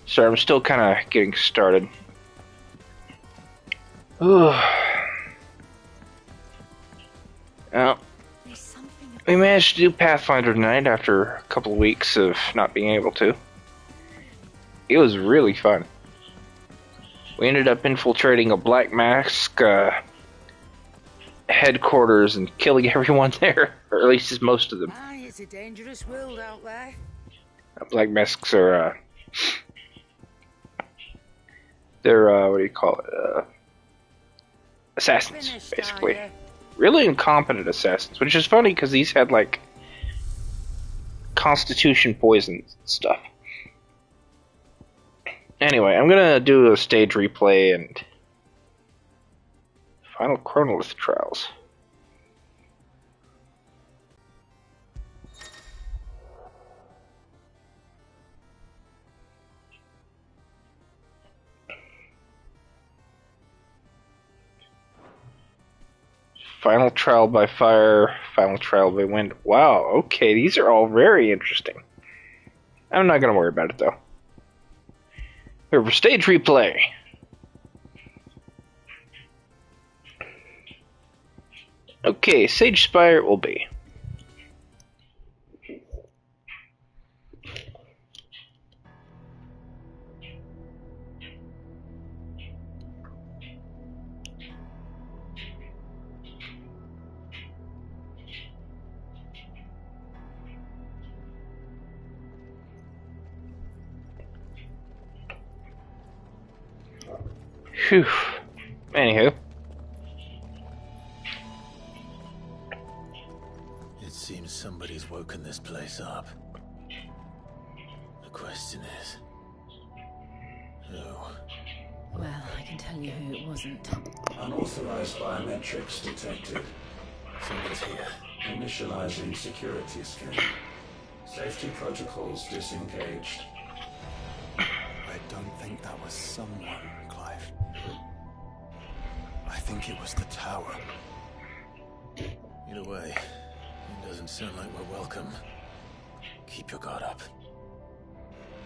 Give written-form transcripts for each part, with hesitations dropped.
So I'm still kind of getting started. Well, we managed to do Pathfinder tonight after a couple of weeks of not being able to. It was really fun. We ended up infiltrating a Black Mask headquarters and killing everyone there, or at least just most of them. It's a dangerous world out there. Black Masks are, they're, what do you call it? Assassins, Finished, basically. are you? Really incompetent assassins, which is funny because these had, like, Constitution poisons and stuff. Anyway, I'm gonna do a stage replay and final Chronolith trials. Final trial by fire, final trial by wind. Wow, okay, these are all very interesting. I'm not gonna worry about it though. Here for stage replay. Okay, Sage Spire it will be. Phew. Anywho. It seems somebody's woken this place up. The question is... who? Well, I can tell you who it wasn't. Unauthorized biometrics detected. Someone's here. Initializing security scan. Safety protocols disengaged. I don't think that was someone, Clive. I think it was the tower. Either way, it doesn't sound like we're welcome. Keep your guard up.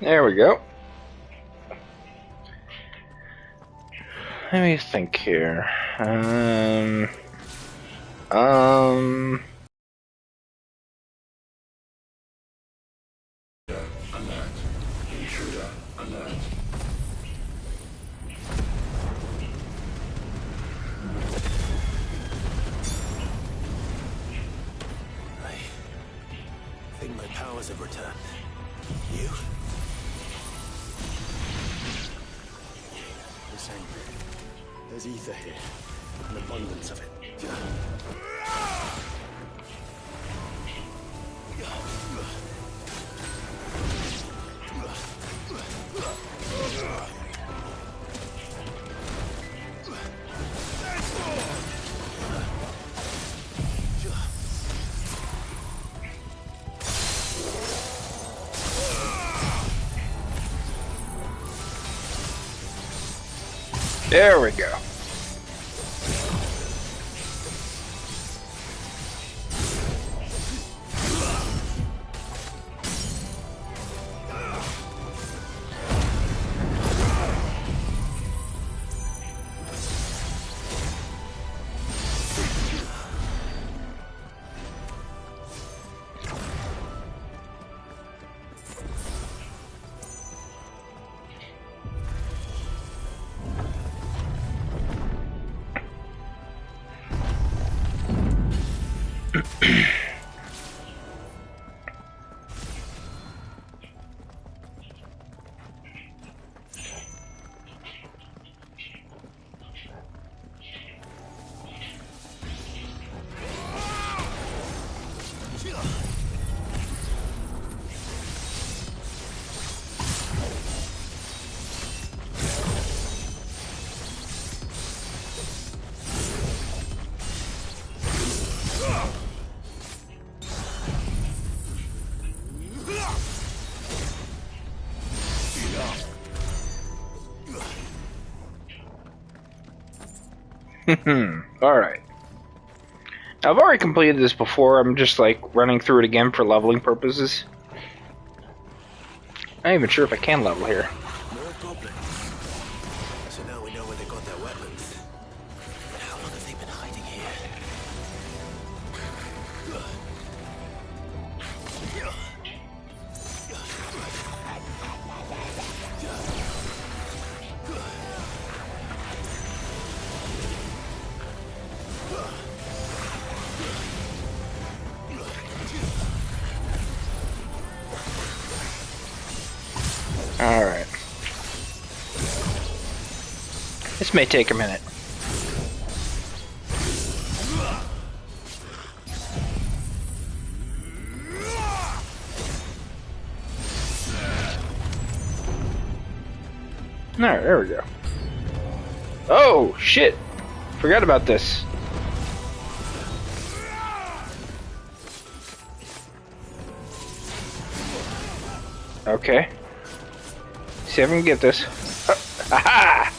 There we go. Let me think here. Alert. Intruder alert. I think my powers have returned. You? The same. There's ether here. An abundance of it. There we go. Alright. I've already completed this before, I'm just like running through it again for leveling purposes. I'm not even sure if I can level here. Alright. This may take a minute. Alright, there we go. Oh, shit! Forgot about this. Okay. See if I can get this. Aha!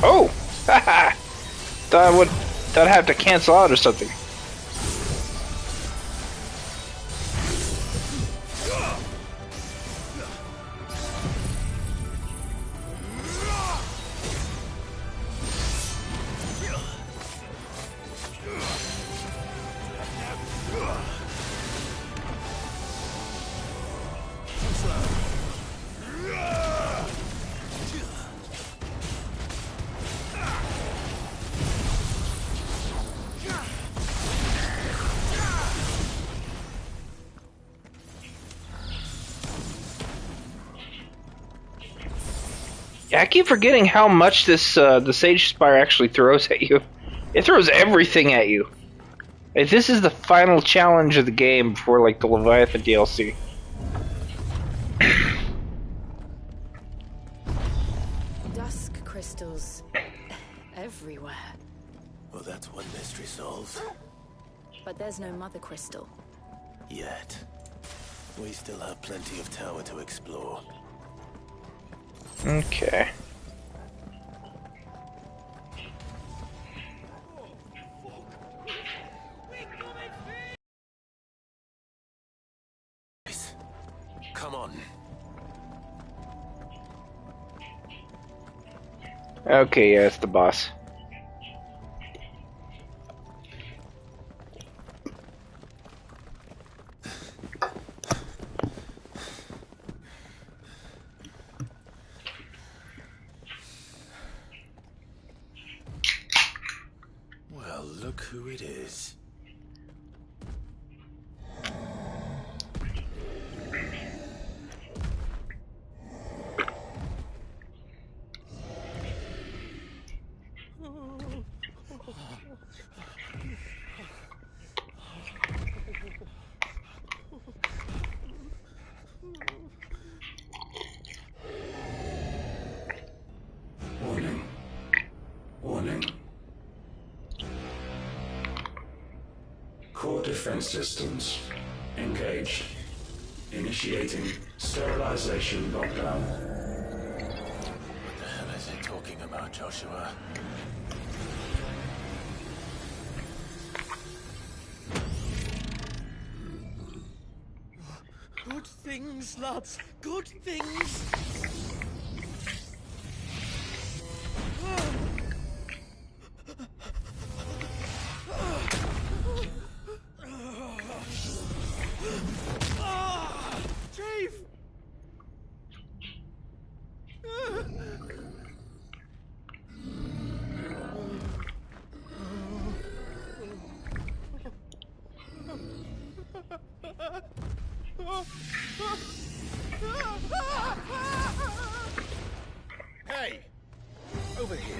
Oh! Haha! Thought I'd have to cancel out or something. Yeah, I keep forgetting how much this the Sage Spire actually throws at you. It throws everything at you. Like, this is the final challenge of the game before like the Leviathan DLC. Dusk crystals everywhere. Well, that's one mystery solved. But there's no mother crystal. Yet. We still have plenty of tower to explore. Okay. Come on. Okay, yeah, it's the boss. Well, look who it is. Warning. Warning. Core defense systems engaged. Initiating sterilization lockdown. What the hell is it talking about, Joshua? Good things, lads. Good things. Chief! Hey! Over here.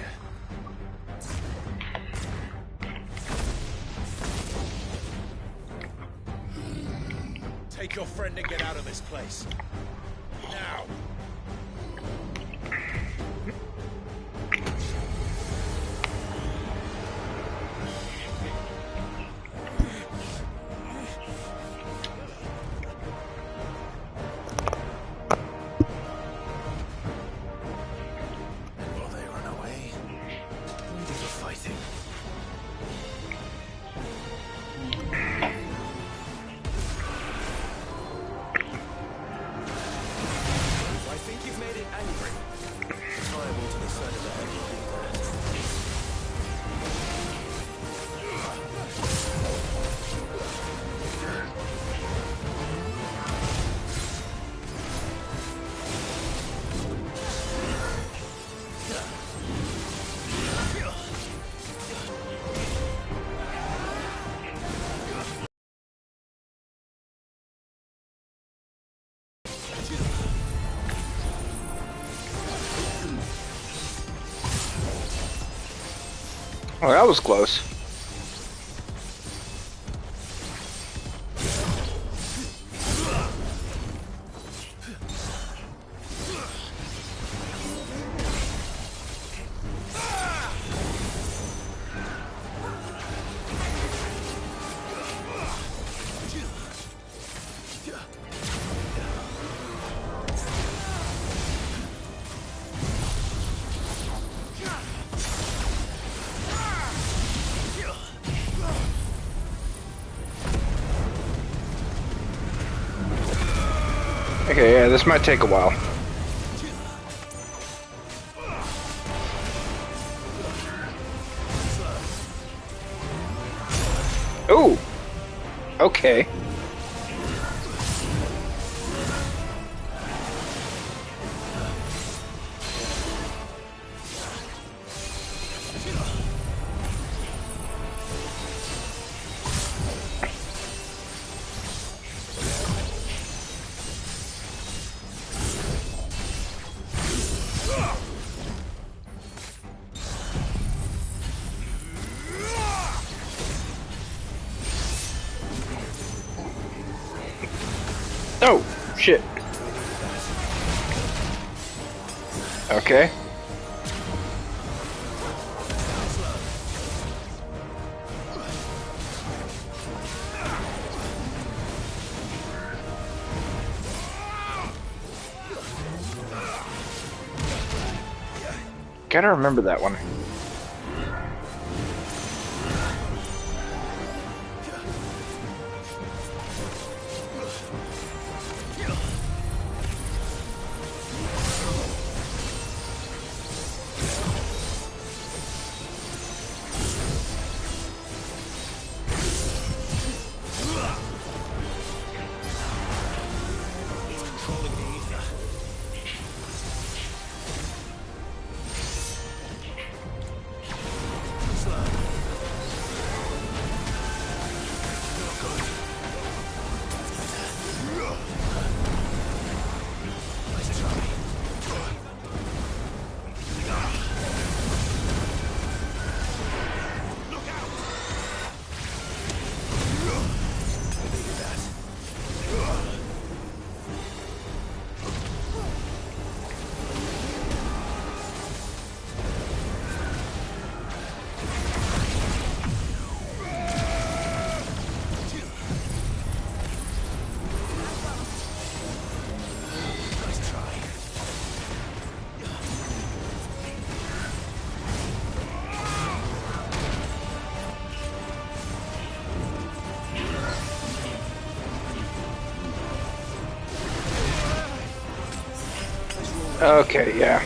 Take your friend and get out of this place. Now! And while they run away, we do the fighting. Well, that was close. Okay, yeah, this might take a while. Oh! Okay. Oh, shit. Okay. Gotta remember that one. Okay, yeah.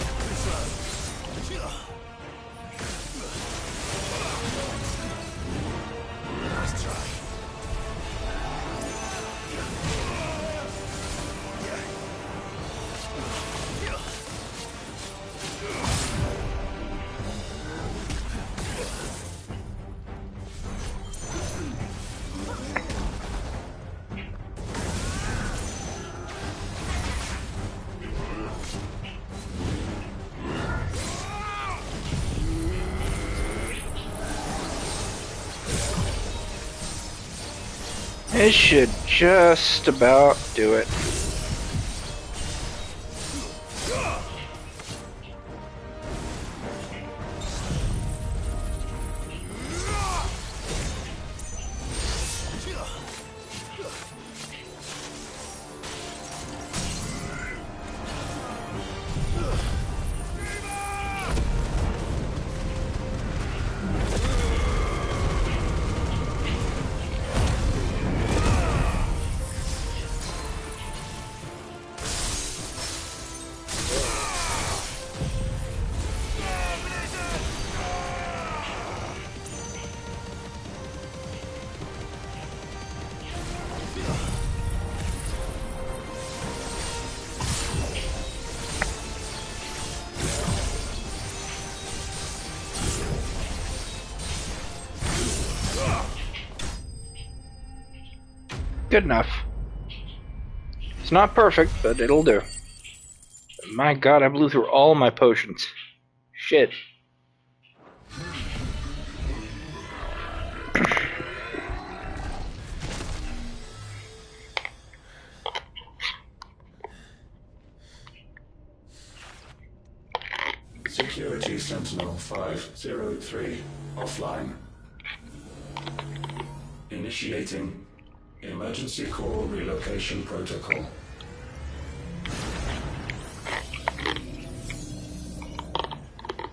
It should just about do it. Good enough. It's not perfect, but it'll do. My god, I blew through all my potions. Shit. Security Sentinel 503 offline. Initiating Emergency Core Relocation Protocol.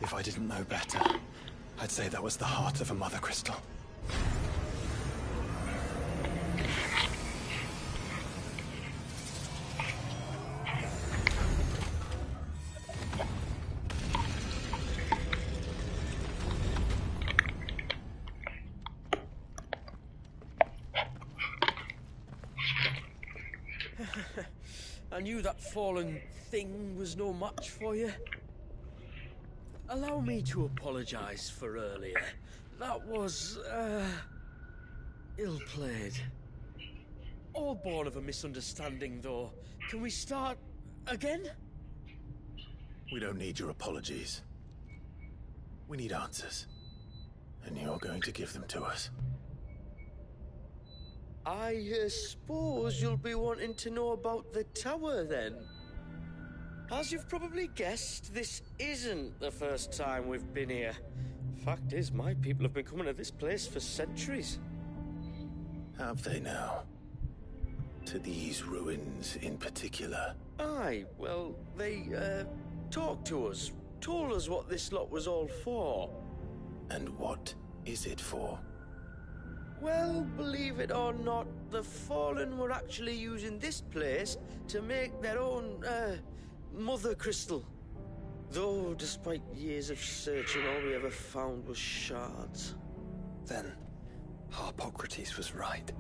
If I didn't know better, I'd say that was the heart of a mother crystal. I knew that fallen thing was no match for you. Allow me to apologize for earlier. That was, ill-played. All born of a misunderstanding, though. Can we start again? We don't need your apologies. We need answers. And you're going to give them to us. I suppose you'll be wanting to know about the tower, then. As you've probably guessed, this isn't the first time we've been here. Fact is, my people have been coming to this place for centuries. Have they now? To these ruins in particular? Aye, well, they, talked to us, told us what this lot was all for. And what is it for? Well, believe it or not, the Fallen were actually using this place to make their own, mother crystal. Though, despite years of searching, all we ever found was shards. Then, Harpocrates was right.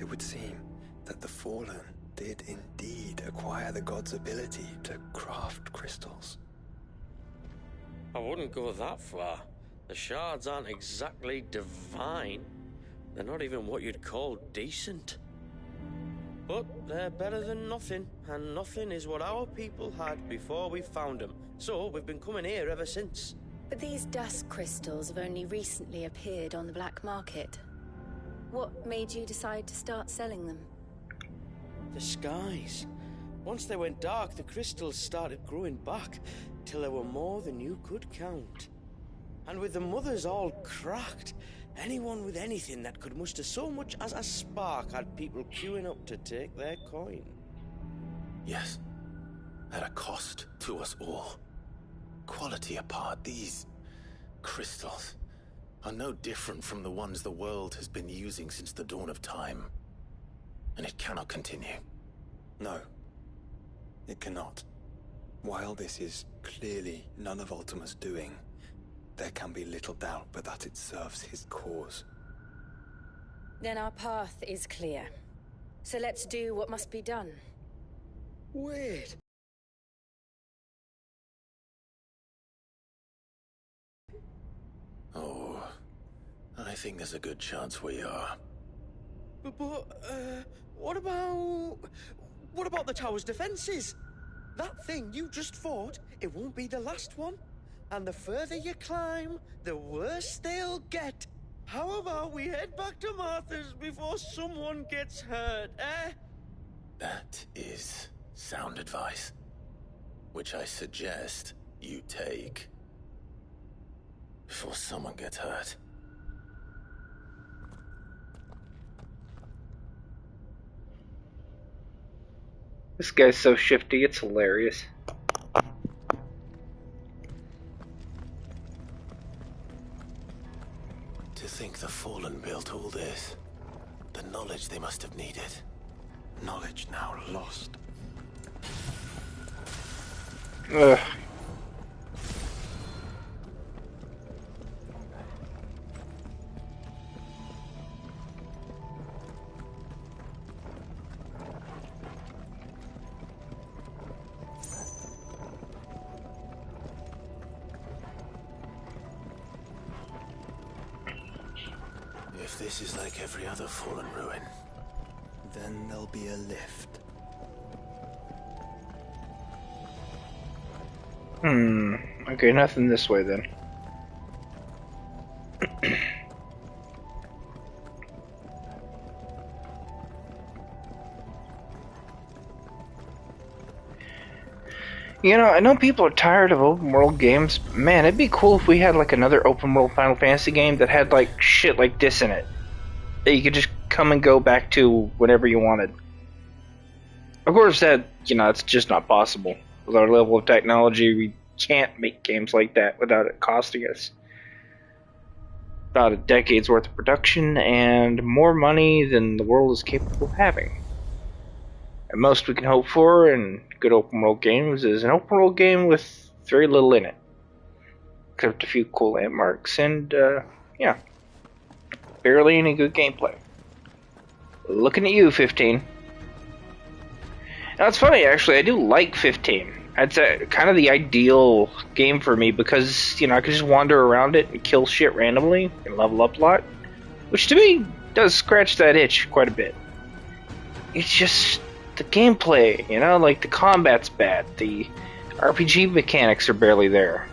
It would seem that the Fallen did indeed acquire the god's ability to craft crystals. I wouldn't go that far. The shards aren't exactly divine. They're not even what you'd call decent. But they're better than nothing, and nothing is what our people had before we found them. So we've been coming here ever since. But these dusk crystals have only recently appeared on the black market. What made you decide to start selling them? The skies. Once they went dark, the crystals started growing back, till there were more than you could count. And with the mothers all cracked, anyone with anything that could muster so much as a spark had people queuing up to take their coin. Yes. At a cost to us all. Quality apart, these crystals are no different from the ones the world has been using since the dawn of time. And it cannot continue. No, it cannot. While this is clearly none of Ultima's doing, there can be little doubt but that it serves his cause. Then our path is clear. So let's do what must be done. Wait. Oh, I think there's a good chance we are. But, what about the tower's defenses? That thing you just fought, it won't be the last one. And the further you climb, the worse they'll get. How about we head back to Martha's before someone gets hurt, eh? That is sound advice, which I suggest you take before someone gets hurt. This guy's so shifty, it's hilarious. To think the Fallen built all this. The knowledge they must have needed. Knowledge now lost. Ugh. If this is like every other Fallen ruin, Then there'll be a lift. Okay, nothing this way then. You know, I know people are tired of open world games. Man, it'd be cool if we had like another open world Final Fantasy game that had like shit like this in it. That you could just come and go back to whenever you wanted. Of course, it's just not possible. With our level of technology, we can't make games like that without it costing us about a decade's worth of production and more money than the world is capable of having. And most we can hope for in good open world games is an open world game with very little in it. Except a few cool landmarks and, barely any good gameplay. Looking at you, 15. Now, it's funny, actually, I do like 15. It's kind of the ideal game for me because, I can just wander around it and kill shit randomly and level up a lot. Which, to me, does scratch that itch quite a bit. It's just the gameplay, like the combat's bad. The RPG mechanics are barely there.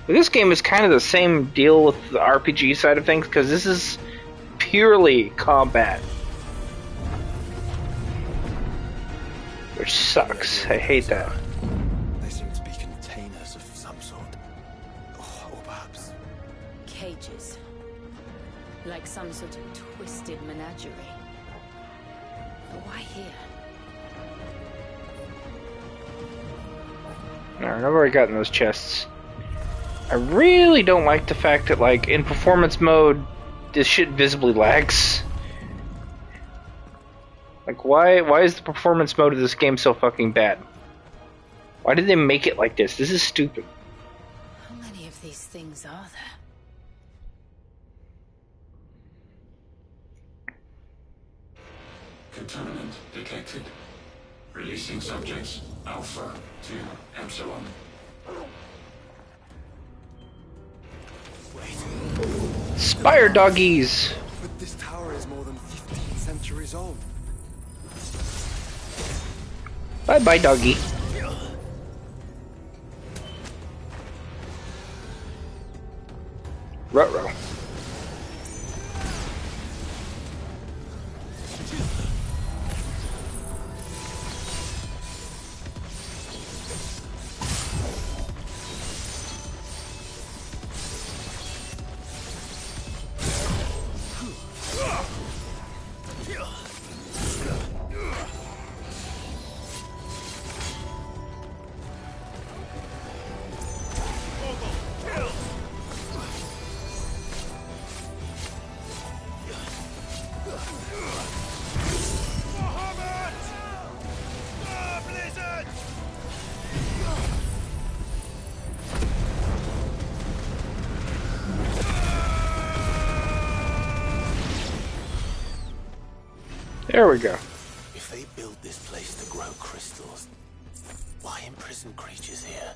But this game is kind of the same deal with the RPG side of things because this is purely combat. Which sucks. I hate that. They seem to be containers of some sort. Or perhaps Cages. Like some sort of twisted menagerie. But why here? Alright, I've already gotten those chests. I really don't like the fact that, like, in performance mode, this shit visibly lags. Like, why is the performance mode of this game so fucking bad? Why did they make it like this? This is stupid. How many of these things are there? Contaminant detected. Releasing subjects Alpha to Epsilon. Spire doggies! but this tower is more than 15 centuries old. Bye bye, doggy. Ruh-roh. There we go. If they built this place to grow crystals, why imprison creatures here?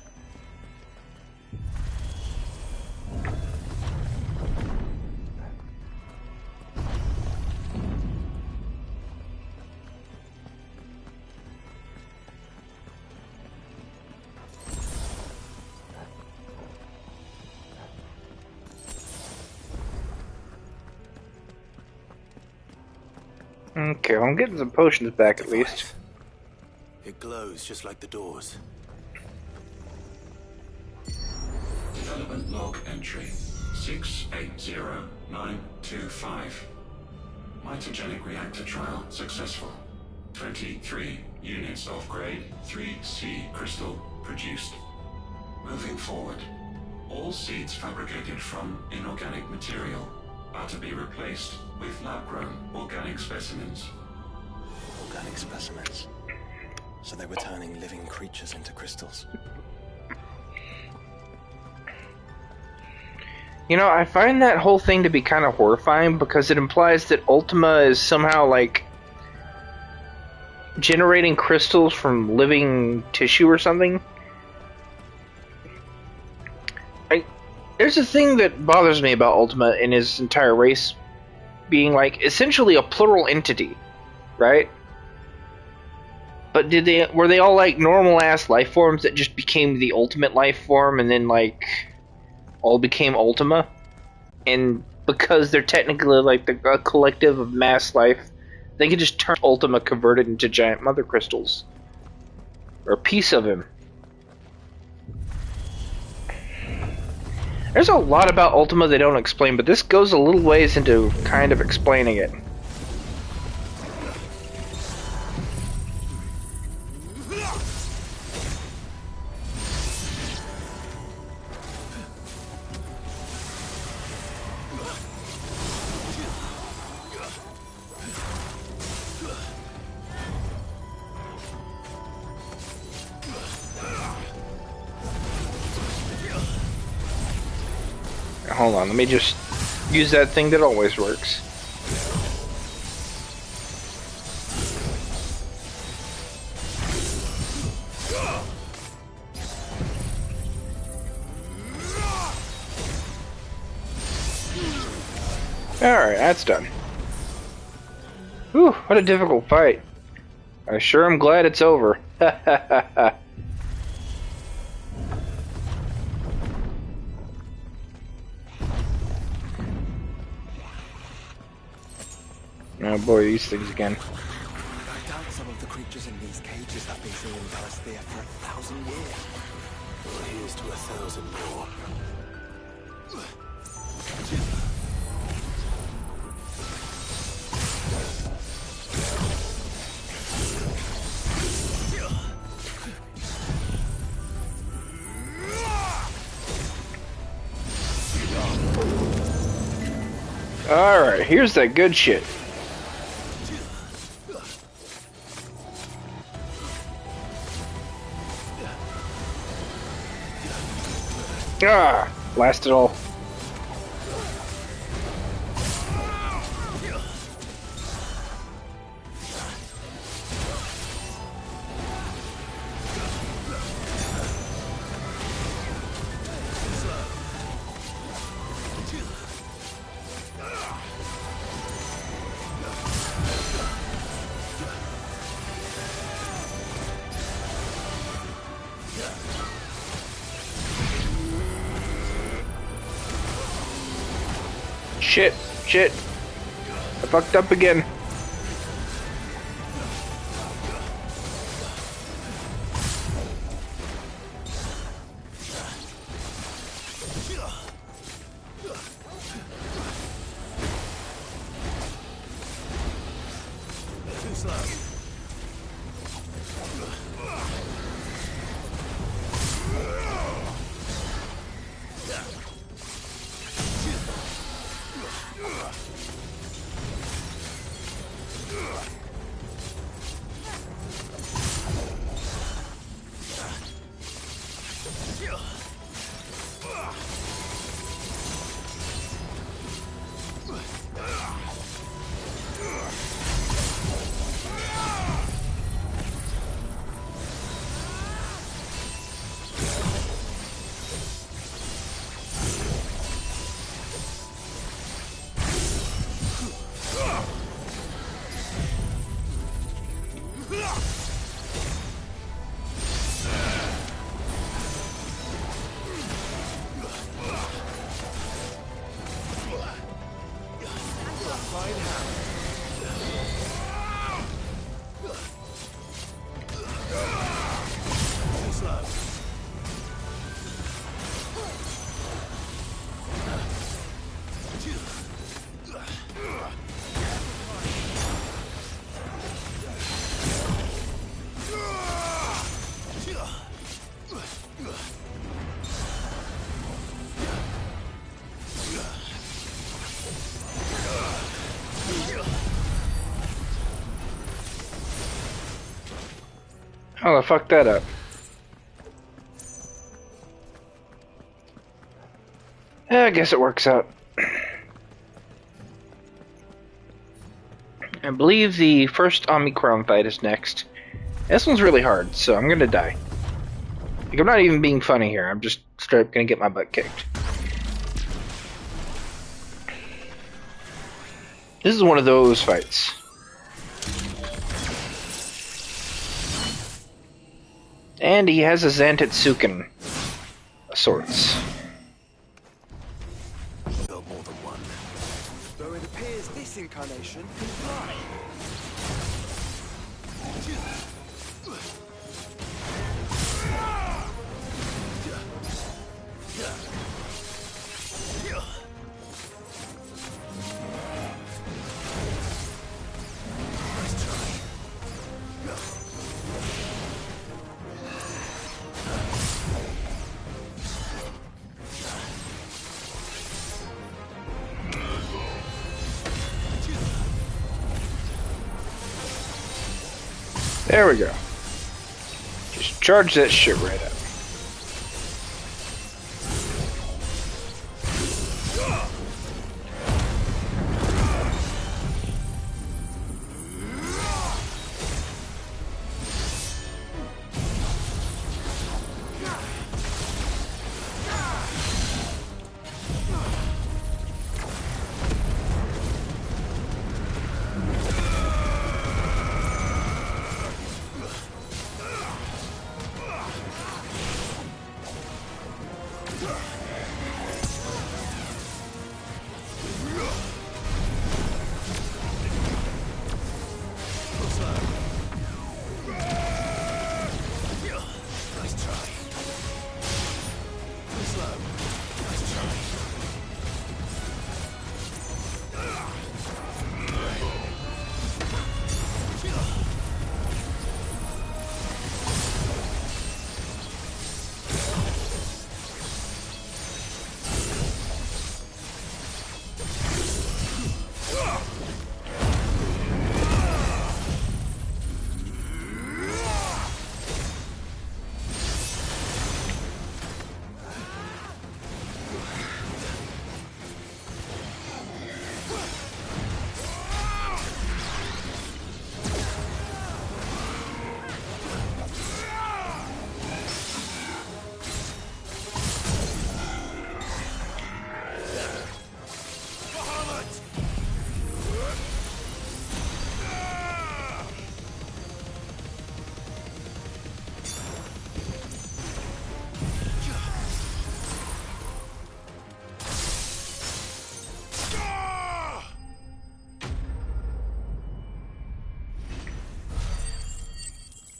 Okay, well, I'm getting some potions back at least. It glows just like the doors. Development log entry 680925. Mitogenic reactor trial successful. 23 units of grade 3C crystal produced. Moving forward, all seeds fabricated from inorganic material are to be replaced with lab-grown organic specimens. Organic specimens. So they were turning living creatures into crystals. I find that whole thing to be kind of horrifying because it implies that Ultima is somehow, like, generating crystals from living tissue or something. There's a thing that bothers me about Ultima and his entire race being, like, essentially a plural entity, right? But were they all, like, normal-ass life forms that just became the ultimate life form and then, like, all became Ultima? And because they're technically, like, a collective of mass life, they can just turn Ultima converted into giant mother crystals. Or a piece of him. There's a lot about Ultima they don't explain, but this goes a little ways into kind of explaining it. Hold on, let me just use that thing that always works. Alright, that's done. Whew, what a difficult fight. I sure am glad it's over. Ha ha ha ha. Oh boy, these things again. I doubt some of the creatures in these cages have been seeing Galasphere for 1,000 years. Well, here's to 1,000 more. Alright, here's that good shit. Ah, blast it all. Shit, shit. I fucked up again. Too slow. Oh, I fucked that up. Yeah, I guess it works out. I believe the first Omicron fight is next. This one's really hard, so I'm gonna die. Like, I'm not even being funny here, I'm just straight up gonna get my butt kicked. This is one of those fights. And he has a Zantetsuken of sorts. Build more than one. Though it appears this incarnation can fly. There we go. Just charge that shit right up.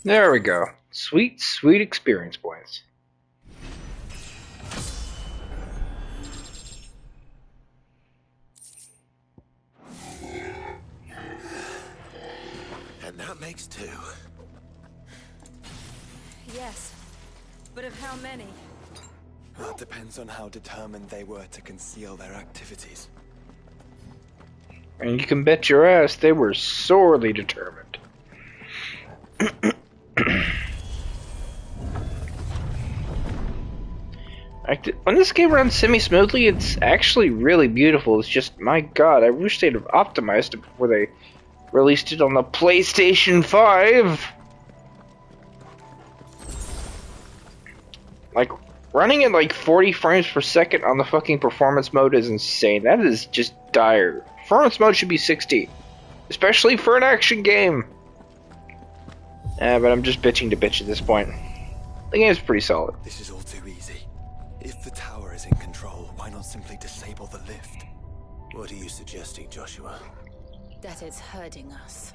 There we go. Sweet, sweet experience points. And that makes 2. Yes. But of how many? That depends on how determined they were to conceal their activities. And you can bet your ass they were sorely determined. When this game runs semi-smoothly, it's actually really beautiful. It's just, my god, I wish they'd have optimized it before they released it on the PlayStation 5. Like, running at like 40 frames per second on the fucking performance mode is insane. That is just dire. Performance mode should be 60. Especially for an action game. But I'm just bitching to bitch at this point. The game's pretty solid. This is all too easy. If the tower is in control, why not simply disable the lift? What are you suggesting, Joshua? That it's hurting us.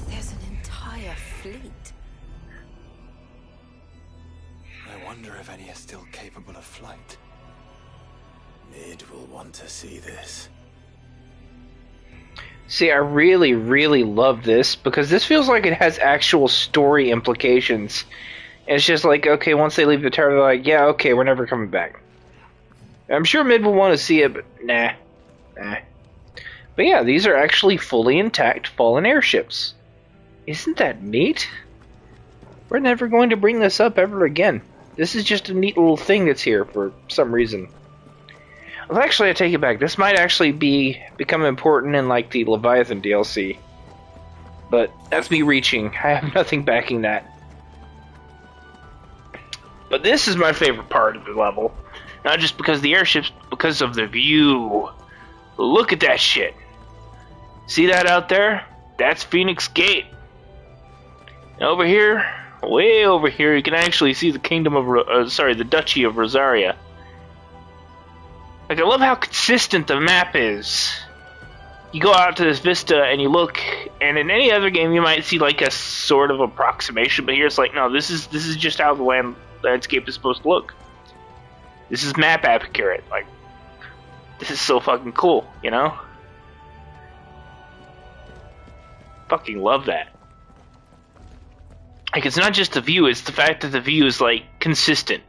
There's an entire fleet. I wonder if any are still capable of flight. Mid will want to see this. See, I really, really love this because this feels like it has actual story implications. And it's just like, okay, once they leave the tower, they're like, yeah, okay, we're never coming back. I'm sure Mid will want to see it, but nah. But yeah, these are actually fully intact fallen airships. Isn't that neat? We're never going to bring this up ever again. This is just a neat little thing that's here for some reason. Well, actually, I take it back. This might actually become important in like the Leviathan DLC. But that's me reaching. I have nothing backing that. But this is my favorite part of the level. Not just because of the airships, because of the view. Look at that shit. See that out there? That's Phoenix Gate. And over here, way over here, you can actually see the kingdom of, the Duchy of Rosaria. Like, I love how consistent the map is. You go out to this vista and you look, and in any other game you might see like a sort of approximation, but here it's like, no, this is just how the landscape is supposed to look. This is map accurate. Like, this is so fucking cool, you know? Fucking love that. Like, it's not just the view, it's the fact that the view is like consistent.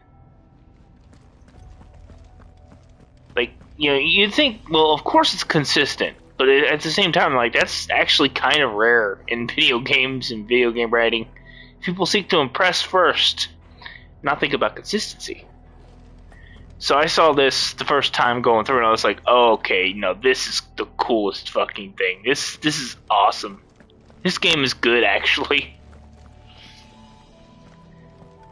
you know, you'd think, well, of course it's consistent, but at the same time, like, that's actually kind of rare in video games and video game writing. People seek to impress first, not think about consistency. So I saw this the first time going through, and I was like, oh, okay, no, this is the coolest fucking thing. This is awesome. This game is good, actually.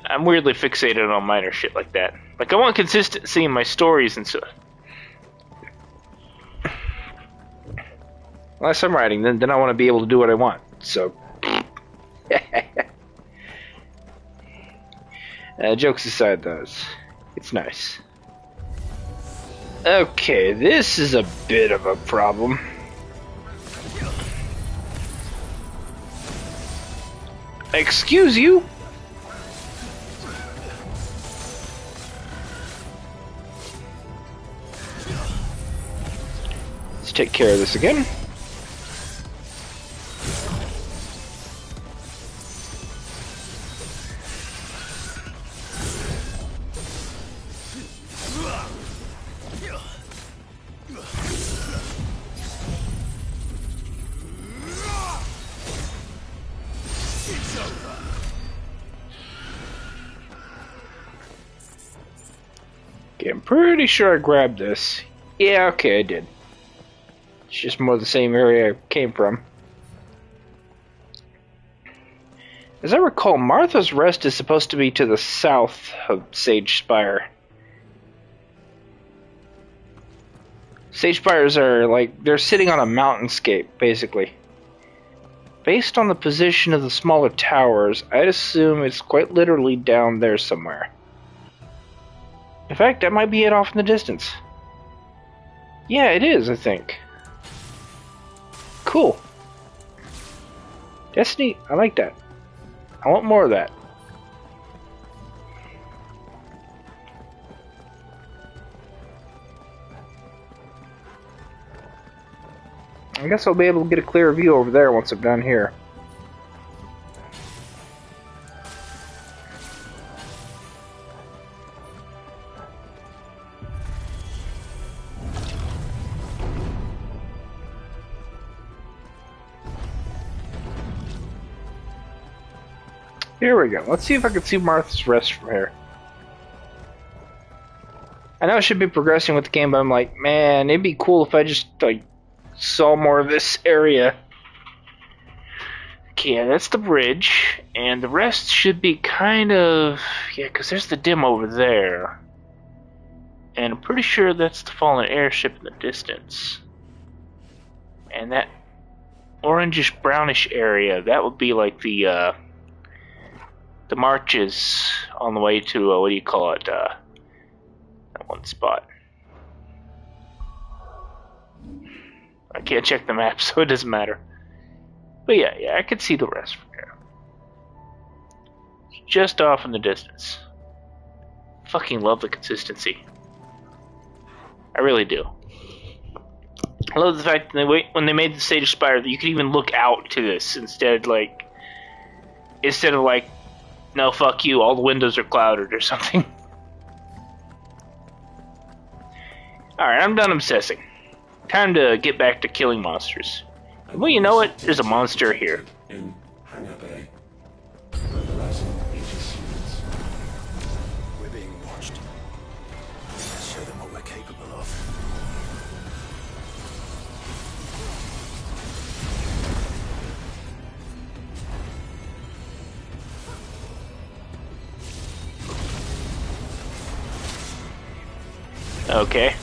I'm weirdly fixated on minor shit like that. Like, I want consistency in my stories and stuff. Unless I'm writing, then I want to be able to do what I want. So, jokes aside, though, it's nice. Okay, this is a bit of a problem. Excuse you? Let's take care of this again. Okay, I'm pretty sure I grabbed this. Yeah, okay, I did. It's just more the same area I came from. As I recall, Martha's Rest is supposed to be to the south of Sage Spire. Sage Spires are like, they're sitting on a mountainscape, basically. Based on the position of the smaller towers, I'd assume it's quite literally down there somewhere. In fact, that might be it off in the distance. Yeah, it is, I think. Cool. That's neat. I like that. I want more of that. I guess I'll be able to get a clearer view over there once I'm done here. Here we go. Let's see if I can see Martha's Rest from here. I know I should be progressing with the game, but I'm like, man, it'd be cool if I just, like, saw more of this area. Okay, yeah, that's the bridge, and the rest should be kind of, yeah, because there's the dim over there. And I'm pretty sure that's the fallen airship in the distance. And that orangish brownish area, that would be like the marches on the way to, what do you call it, that one spot. I can't check the map, so it doesn't matter. But yeah, I could see the rest from here. It's just off in the distance. Fucking love the consistency. I really do. I love the fact that when they made the Sage Spire, that you could even look out to this instead of like, no, fuck you, all the windows are clouded or something. Alright, I'm done obsessing. Time to get back to killing monsters. Well, you know what? There's a monster here. In Hangar Bay. Mobilizing Aegis units. We're being watched. Let's show them what we're capable of. Okay.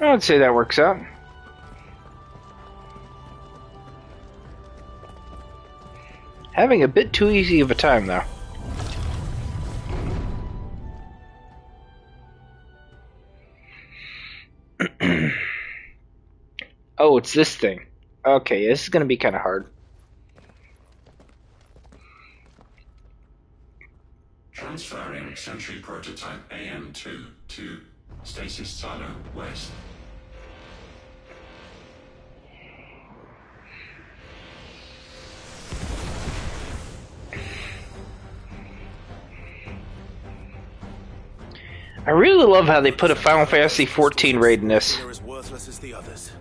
I'd say that works out. Having a bit too easy of a time, though. Oh, it's this thing. Okay, this is gonna be kind of hard. Transferring Sentry Prototype AM2 to Stasis Silo West. I really love how they put a Final Fantasy XIV raid in this. They're as worthless as the others.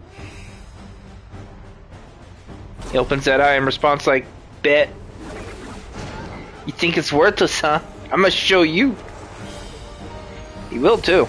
He opens that eye in response like, bet. You think it's worthless, huh? I'm gonna show you. He will too.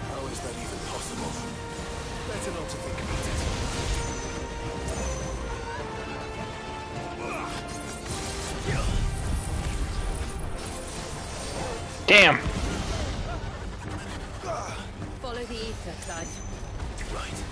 How is that even possible? Better not to think about it. Damn. Follow the ether, Clive. Right.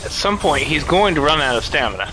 At some point, he's going to run out of stamina.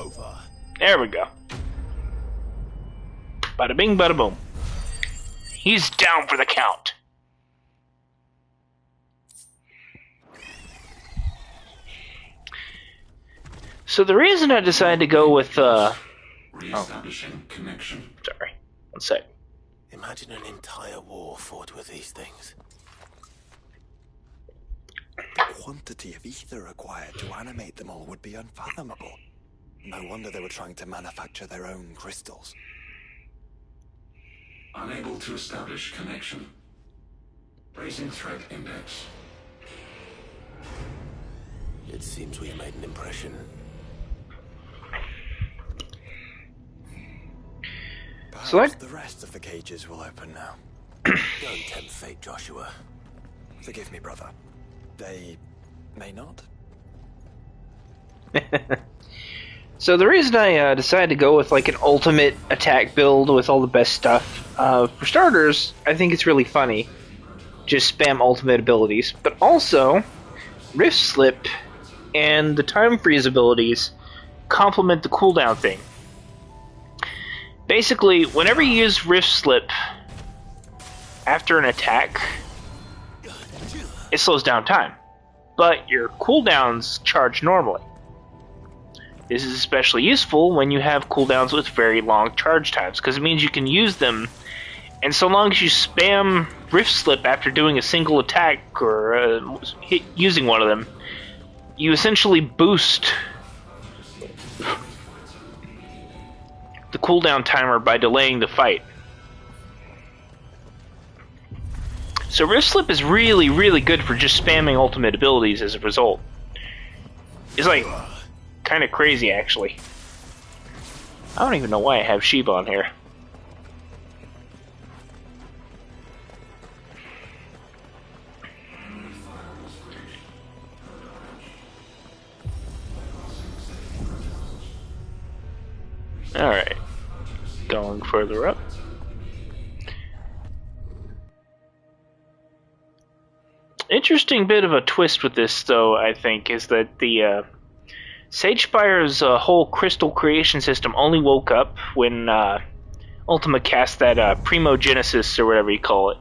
over. There we go. Bada bing, bada boom. He's down for the count. So the reason I decided to go with Re-establishing connection. sorry, one sec. Imagine an entire war fought with these things. The quantity of ether required to animate them all would be unfathomable. No wonder they were trying to manufacture their own crystals. Unable to establish connection. Raising threat index. It seems we've made an impression. Perhaps Select- the rest of the cages will open now. Don't tempt fate, Joshua. Forgive me, brother. They may not. So the reason I decided to go with like an ultimate attack build with all the best stuff, for starters, I think it's really funny. Just spam ultimate abilities, but also Rift Slip and the Time Freeze abilities complement the cooldown thing. Basically, whenever you use Rift Slip after an attack, it slows down time, but your cooldowns charge normally. This is especially useful when you have cooldowns with very long charge times, because it means you can use them, and so long as you spam Rift Slip after doing a single attack or using one of them, you essentially boost the cooldown timer by delaying the fight. So Rift Slip is really, really good for just spamming ultimate abilities as a result. It's like kind of crazy, actually. I don't even know why I have Sheba on here. Alright. Going further up. Interesting bit of a twist with this, though, I think, is that the Sagespire's whole crystal creation system only woke up when Ultima cast that Primogenesis, or whatever you call it.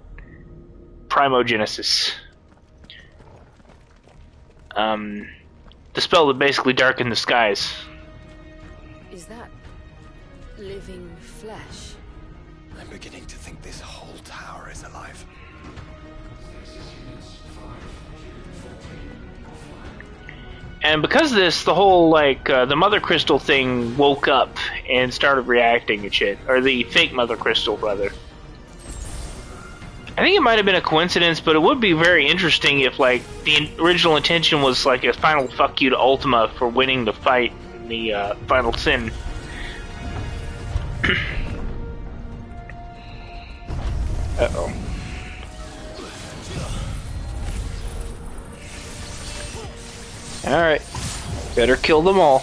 Primogenesis. The spell that basically darkened the skies. Is that living flesh? I'm beginning to think this whole tower is alive. And because of this, the whole, like, the Mother Crystal thing woke up and started reacting and shit. Or the fake Mother Crystal, rather. I think it might have been a coincidence, but it would be very interesting if, like, the original intention was, like, a final fuck you to Ultima for winning the fight in the Final Sin. Uh-oh. Alright. Better kill them all.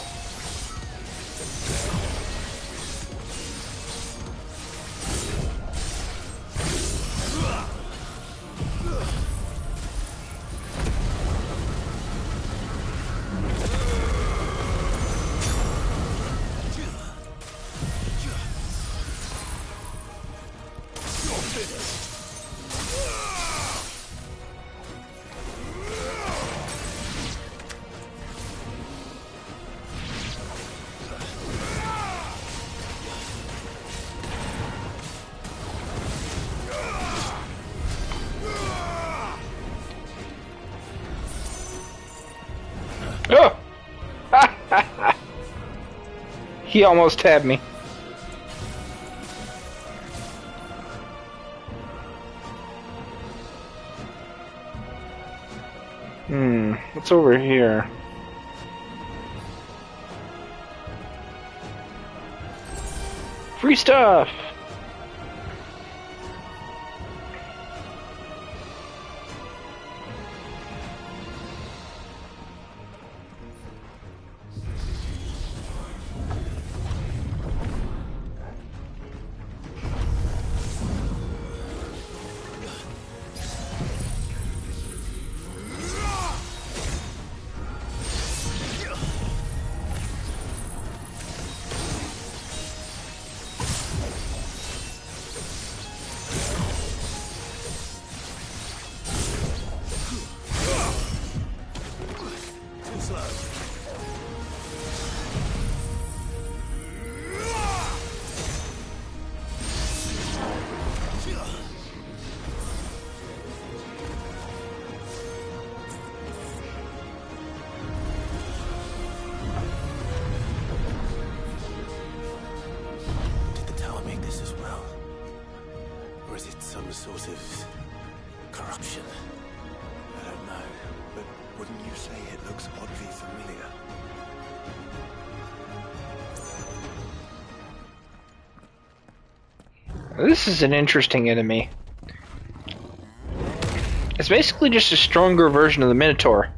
Oh! He almost had me. What's over here? Free stuff! Or is it some sort of corruption? I don't know, but wouldn't you say it looks oddly familiar? This is an interesting enemy. It's basically just a stronger version of the Minotaur.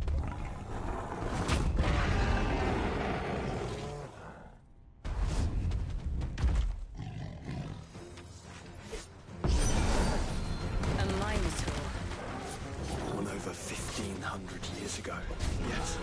A Minotaur. Born over 1,500 years ago. Yes.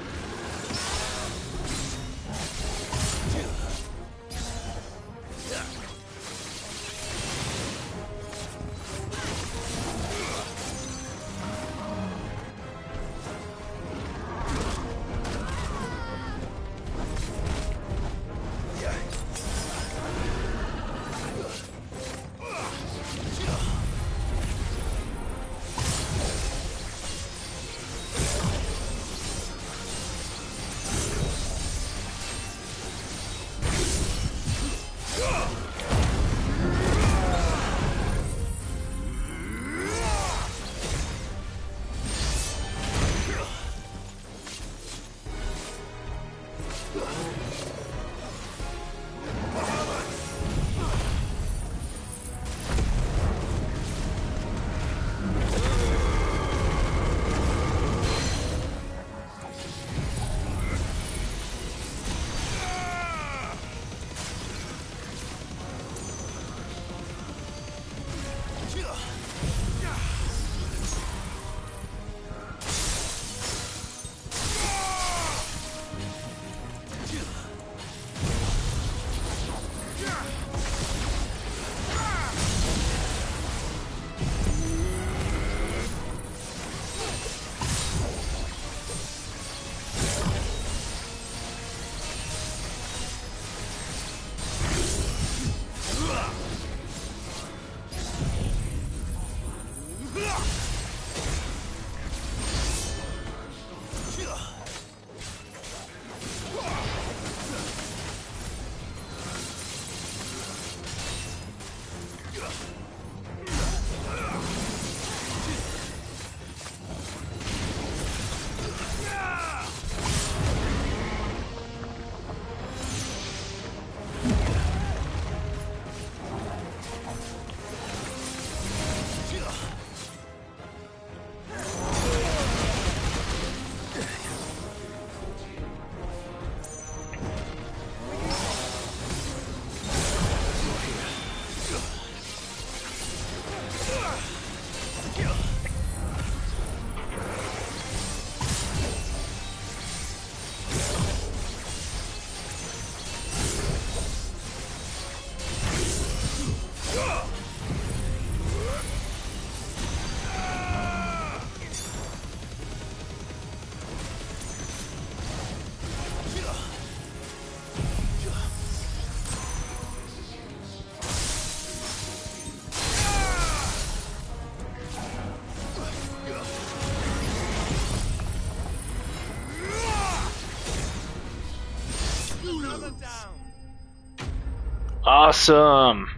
Awesome.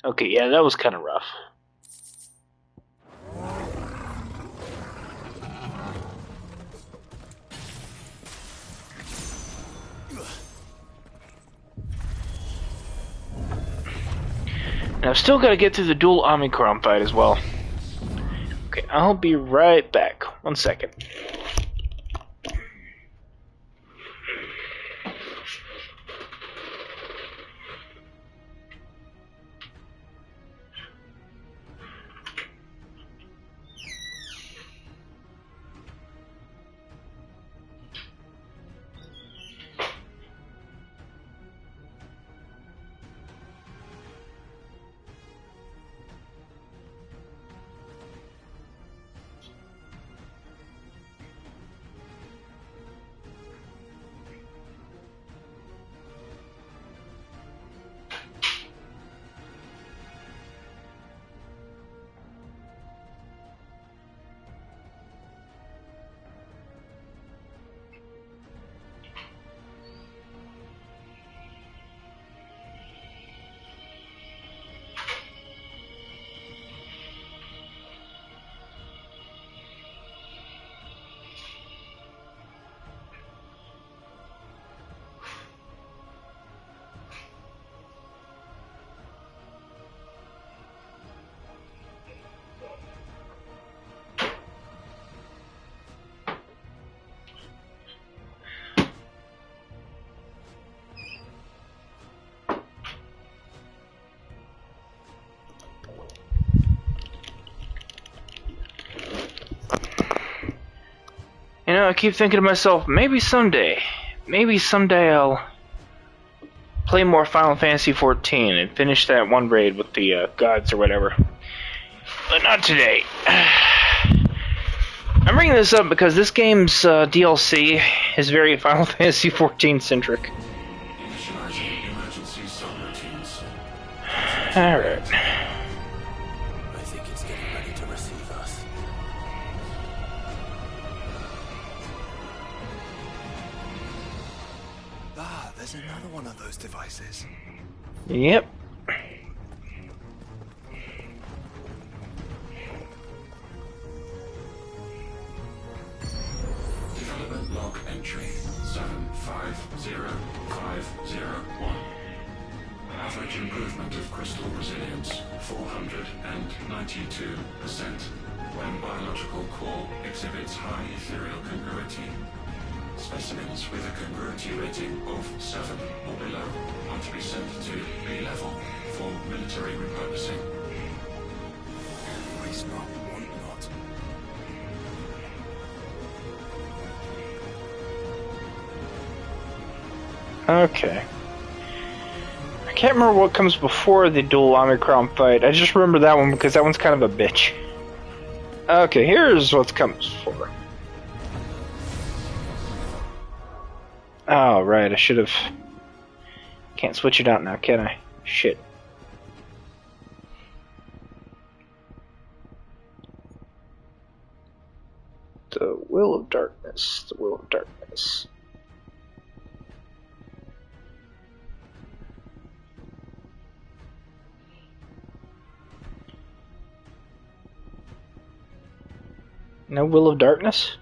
Okay, yeah, that was kind of rough. And I've still got to get through the dual Omicron fight as well. Okay, I'll be right back. 1 second. I keep thinking to myself, maybe someday I'll play more Final Fantasy XIV and finish that one raid with the gods or whatever. But not today. I'm bringing this up because this game's DLC is very Final Fantasy XIV centric. Initializing emergency subroutines. Alright. I think it's getting ready to receive us. Ah, there's another one of those devices. Yep. Development log entry 750501. Average improvement of crystal resilience 492% when biological core exhibits high ethereal congruity. Specimens with a congruity rating of 7 or below are to be sent to B level for military repurposing. Waste not, want not. Okay. I can't remember what comes before the dual Omicron fight. I just remember that one because that one's kind of a bitch. Okay, here's what comes before. Oh, right, I should have... Can't switch it out now, can I? Shit. The Will of Darkness. The Will of Darkness. No Will of Darkness?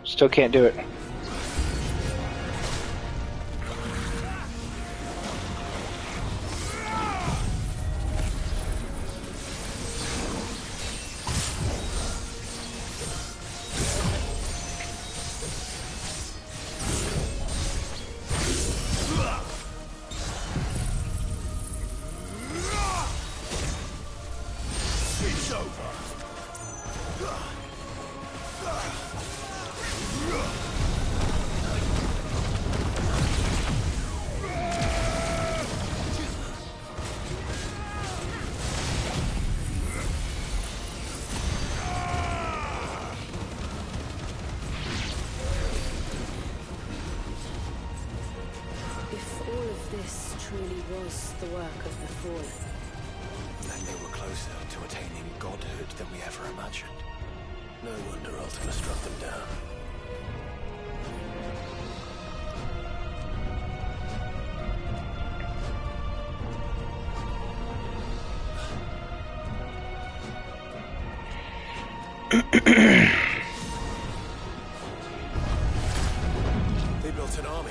Still can't do it. The work of the Fallen. Then they were closer to attaining godhood than we ever imagined. No wonder Ultima struck them down. They built an army.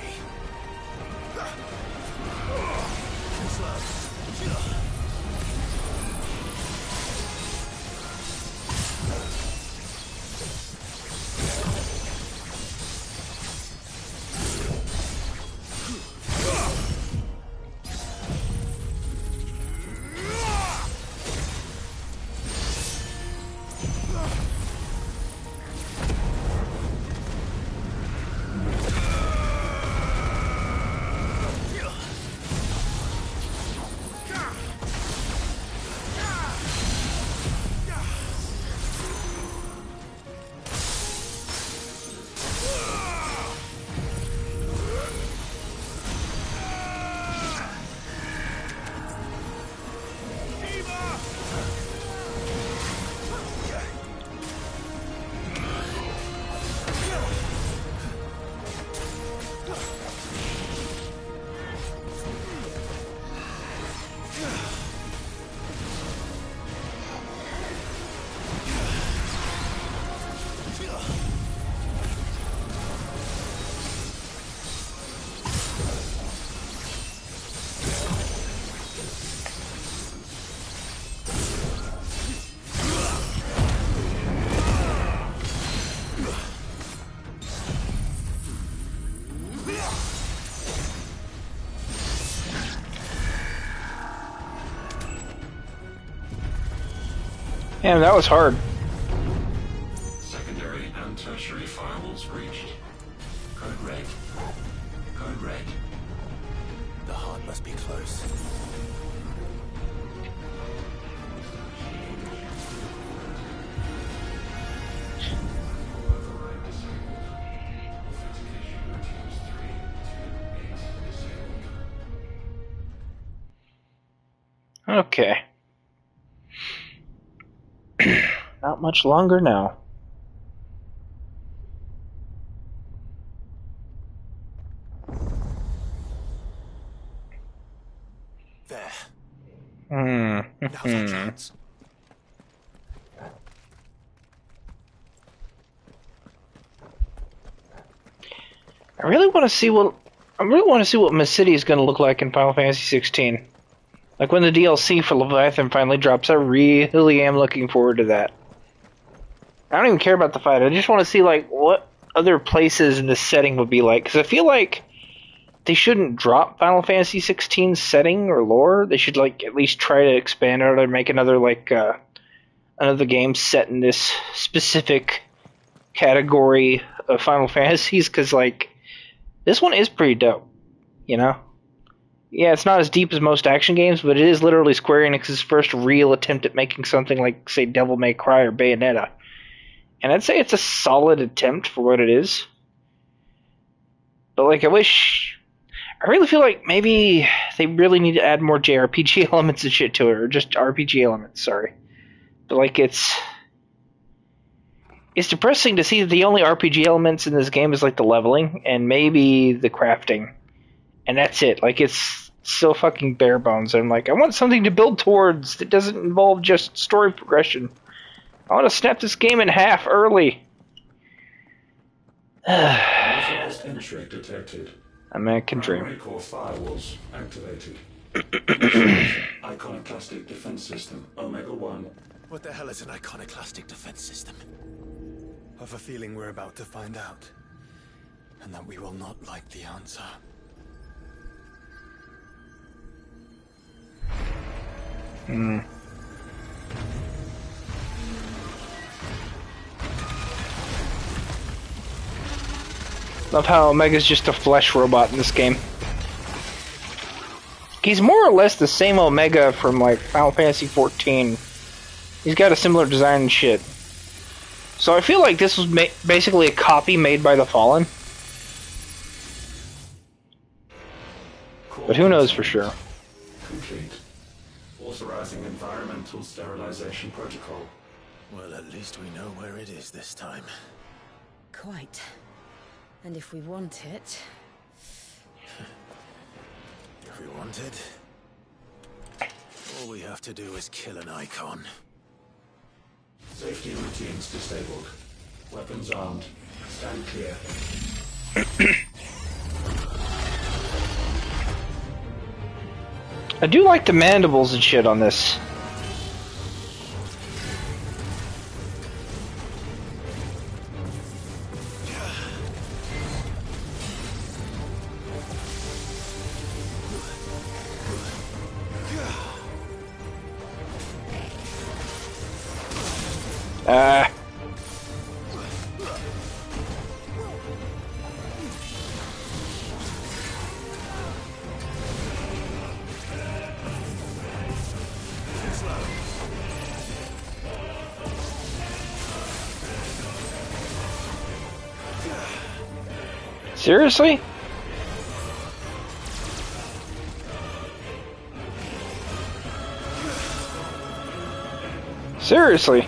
Damn, that was hard. Secondary and tertiary firewalls breached. Code red. Code red. The heart must be close. Okay. Not much longer now. There. Hmm. Now's our chance. I really want to see what Miss City is going to look like in Final Fantasy 16. Like when the DLC for Leviathan finally drops, I really am looking forward to that. I don't even care about the fight. I just want to see like what other places in this setting would be like, because I feel like they shouldn't drop Final Fantasy 16's setting or lore. They should like at least try to expand it or make another another game set in this specific category of Final Fantasies, because like this one is pretty dope, you know? Yeah, it's not as deep as most action games, but it is literally Square Enix's first real attempt at making something like, say, Devil May Cry or Bayonetta. And I'd say it's a solid attempt for what it is. But, like, I really feel like maybe they really need to add more JRPG elements and shit to it, or just RPG elements, sorry. But, like, it's depressing to see that the only RPG elements in this game is, like, the leveling, and maybe the crafting. And that's it. Like, it's so fucking bare bones. I'm like, I want something to build towards that doesn't involve just story progression. I want to snap this game in half early. Unauthorized entry detected. American Dream. Primary core firewalls activated. Iconoclastic defense system, Omega-1. What the hell is an iconoclastic defense system? I've a feeling we're about to find out. And that we will not like the answer. Love how Omega's just a flesh robot in this game. He's more or less the same Omega from like Final Fantasy 14. He's got a similar design and shit. So I feel like this was basically a copy made by the Fallen. But who knows for sure. Complete. Authorizing environmental sterilization protocol. Well, at least we know where it is this time. Quite. And if we want it... If we want it, all we have to do is kill an icon. Safety routines disabled. Weapons armed. Stand clear. I do like the mandibles and shit on this. Seriously? Seriously?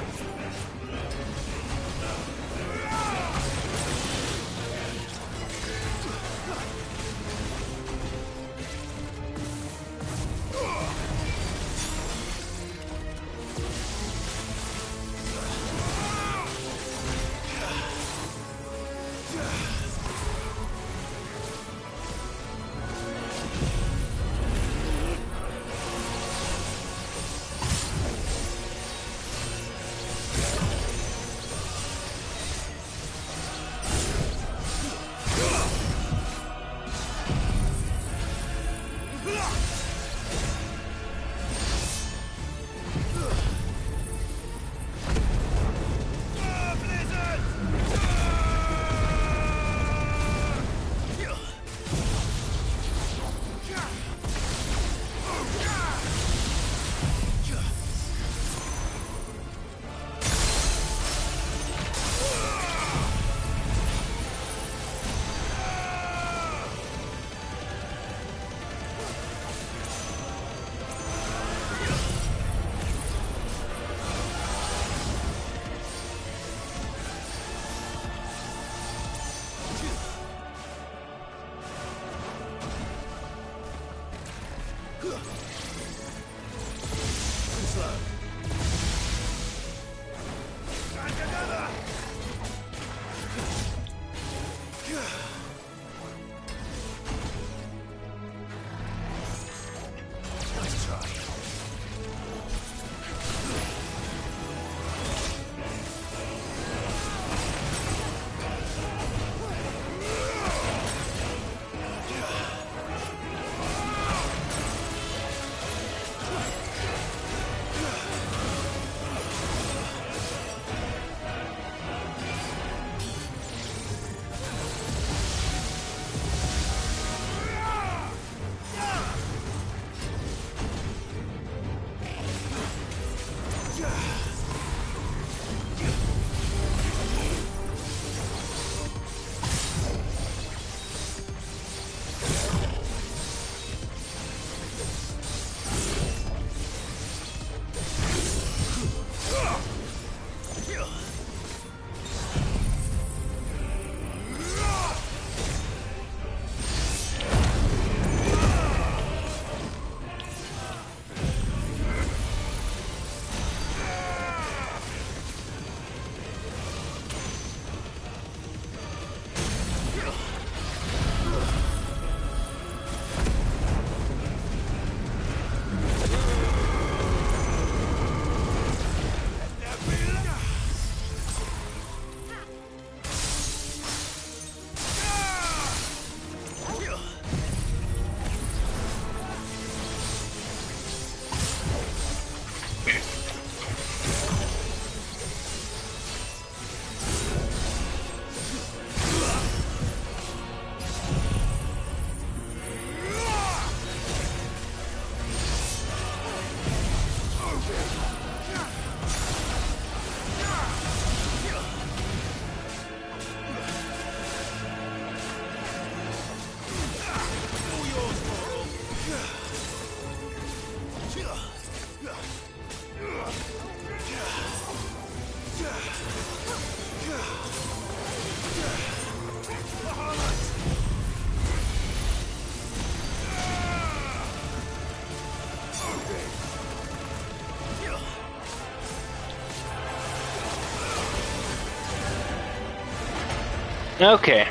Okay.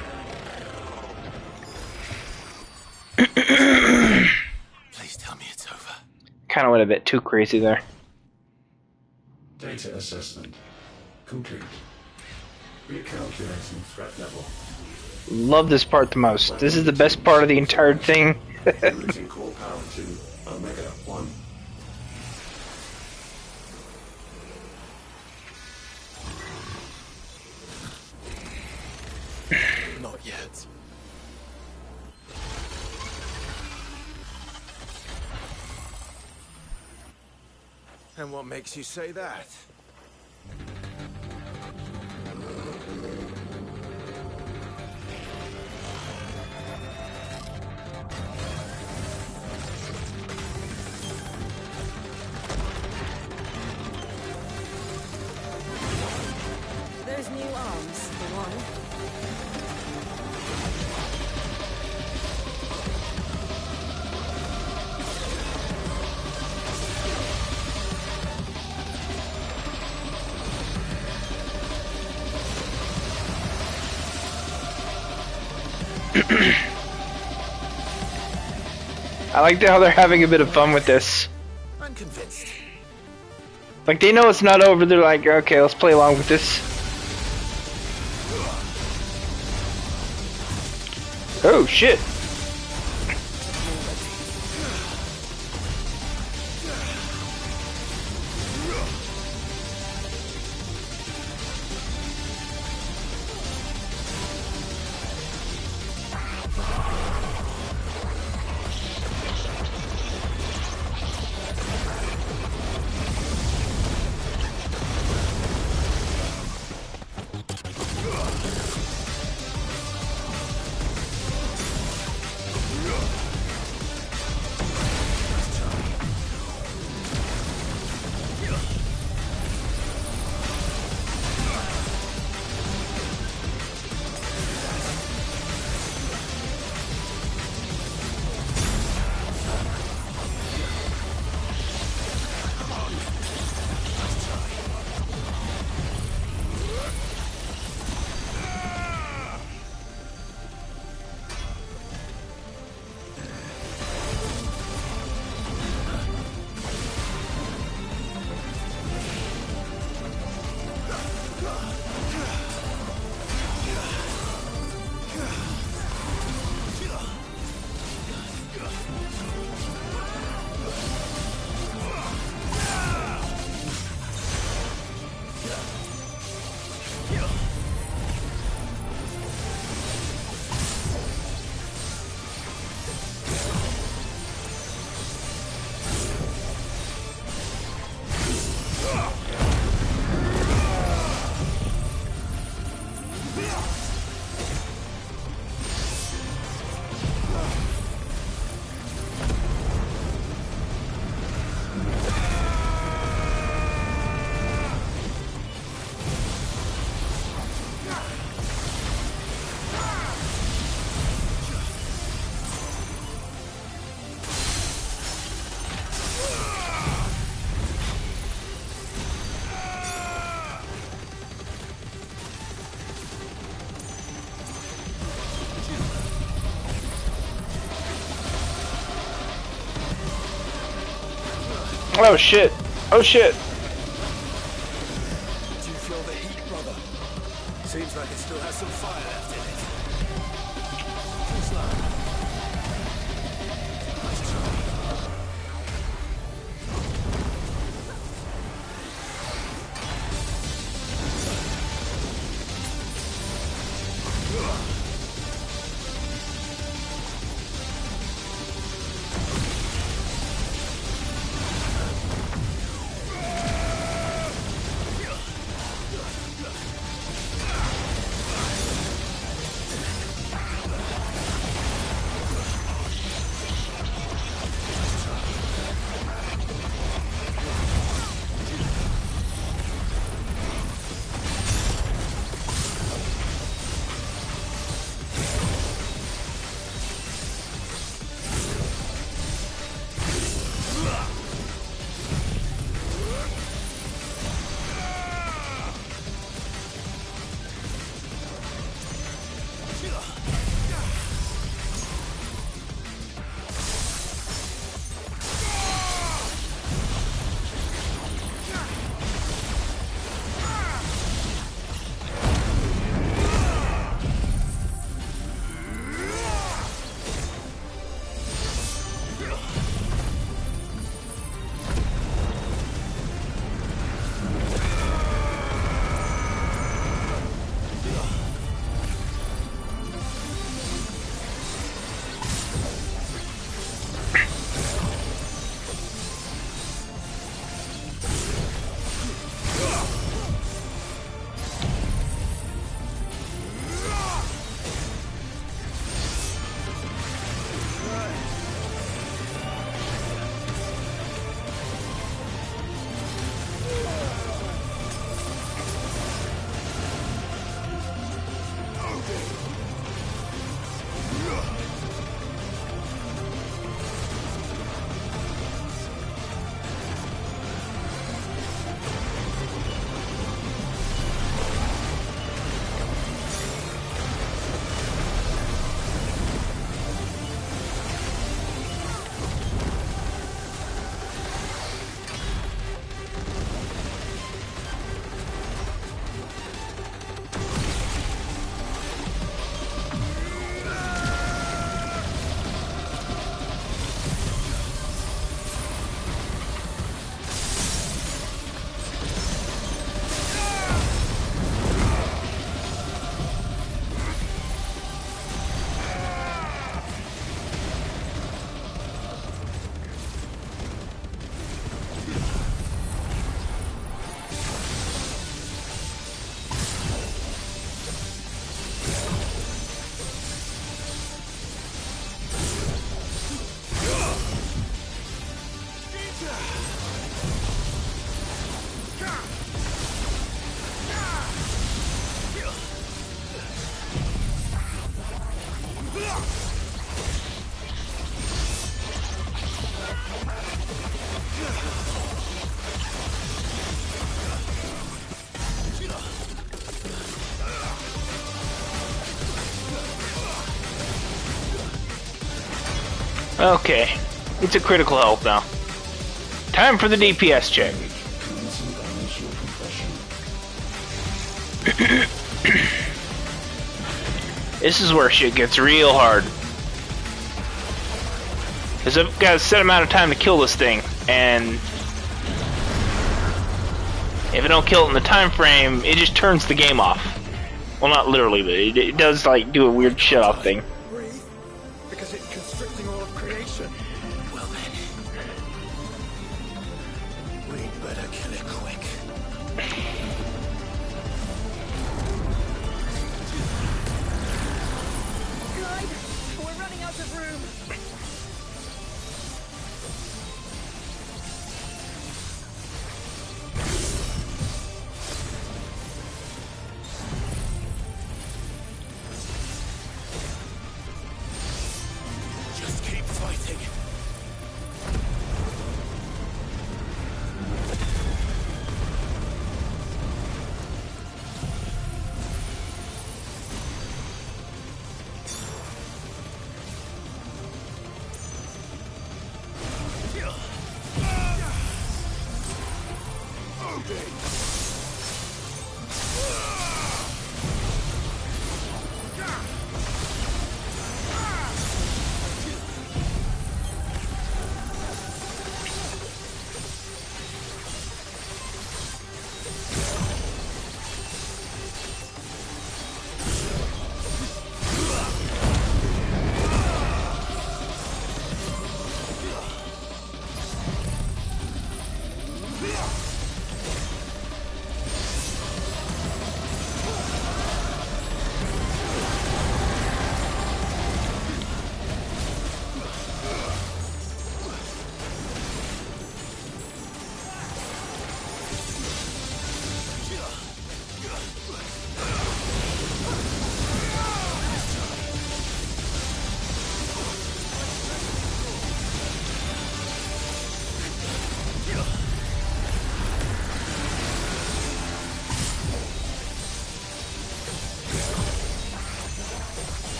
Please tell me it's over. Kind of went a bit too crazy there. Data assessment complete. Recalculating threat level. Love this part the most. This is the best part of the entire thing. Routing core power to Omega 1. Not yet. And what makes you say that? Those new arms, for one. I like how they're having a bit of fun with this. I'm convinced. Like, they know it's not over, they're like, okay, let's play along with this. Oh, shit. Oh shit. Oh shit. Do you feel the heat, brother? Seems like it still has some fire left in it. Too slow. Nice try. Okay. It's a critical health now. Time for the DPS check. This is where shit gets real hard. Because I've got a set amount of time to kill this thing, and if I don't kill it in the time frame, it just turns the game off. Well, not literally, but it does like do a weird shut-off thing. Breathe, because it's constricting all of creation. Well then, we'd better kill it quick. Clive, we're running out of room. Just keep fighting.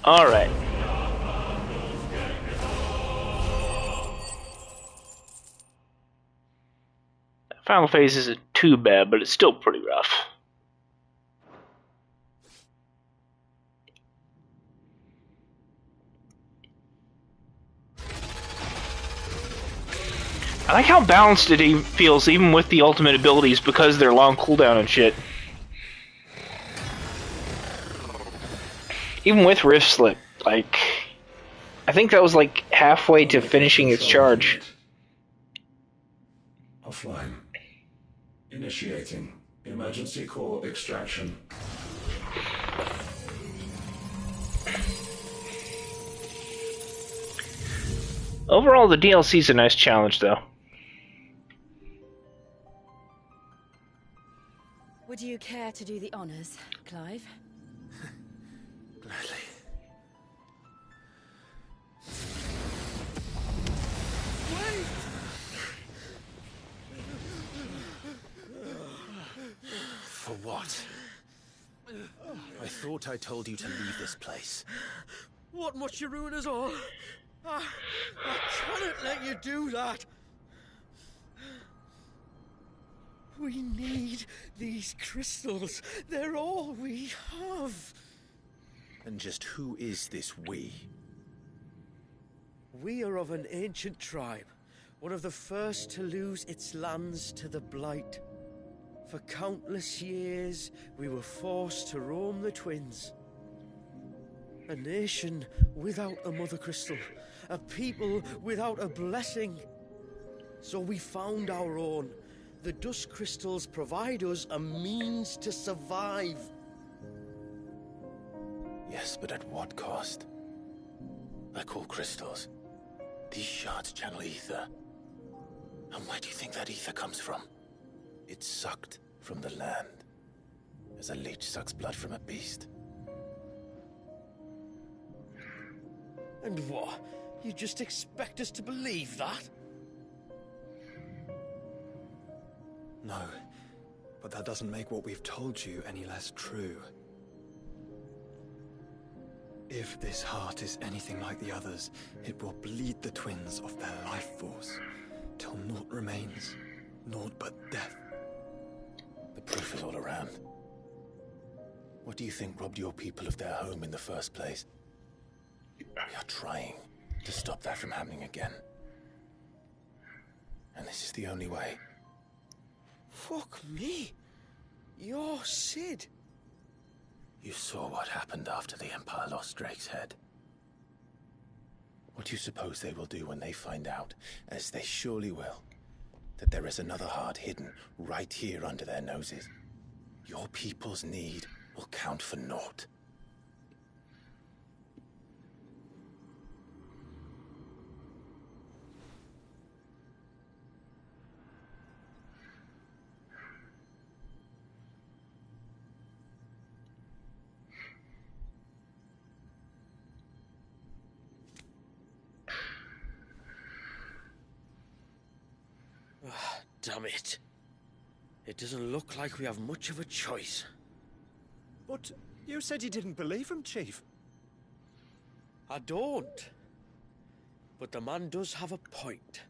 Alright. Final phase isn't too bad, but it's still pretty rough. I like how balanced it feels even with the ultimate abilities because they're long cooldown and shit. Even with Rift Slip, like, I think that was like halfway to finishing its charge. Offline. Initiating emergency core extraction. Overall, the DLC's a nice challenge, though. Would you care to do the honors, Clive? Gladly. For what? I thought I told you to leave this place. What must you ruin us all? I cannot let you do that. We need these crystals. They're all we have. And just who is this we? We are of an ancient tribe, one of the first to lose its lands to the Blight. For countless years, we were forced to roam the Twins. A nation without a Mother Crystal, a people without a blessing. So we found our own. The Dust Crystals provide us a means to survive. Yes, but at what cost? I call crystals. These shards channel ether. And where do you think that ether comes from? It's sucked from the land, as a leech sucks blood from a beast. And what? You just expect us to believe that? No, but that doesn't make what we've told you any less true. If this heart is anything like the others, it will bleed the twins of their life force, till naught remains, naught but death. The proof is all around. What do you think robbed your people of their home in the first place? We are trying to stop that from happening again. And this is the only way. Fuck me. You're Sid. You saw what happened after the Empire lost Drake's head. What do you suppose they will do when they find out, as they surely will, that there is another heart hidden right here under their noses? Your people's need will count for naught. Damn it. It doesn't look like we have much of a choice. But you said you didn't believe him, Chief. I don't. But the man does have a point.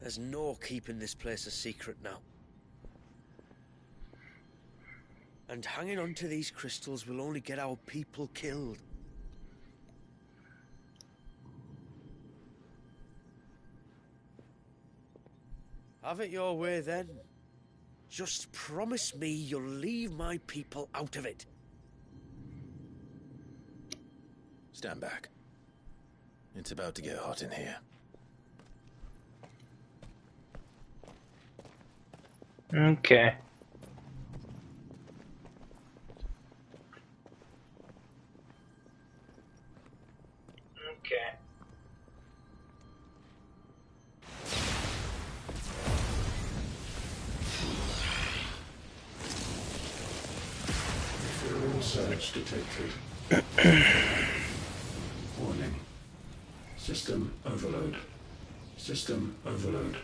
There's no keeping this place a secret now. And hanging on to these crystals will only get our people killed. Have it your way then. Just promise me you'll leave my people out of it. Stand back. It's about to get hot in here. Okay. Okay. Fuel surge detected. Warning. System overload. System overload.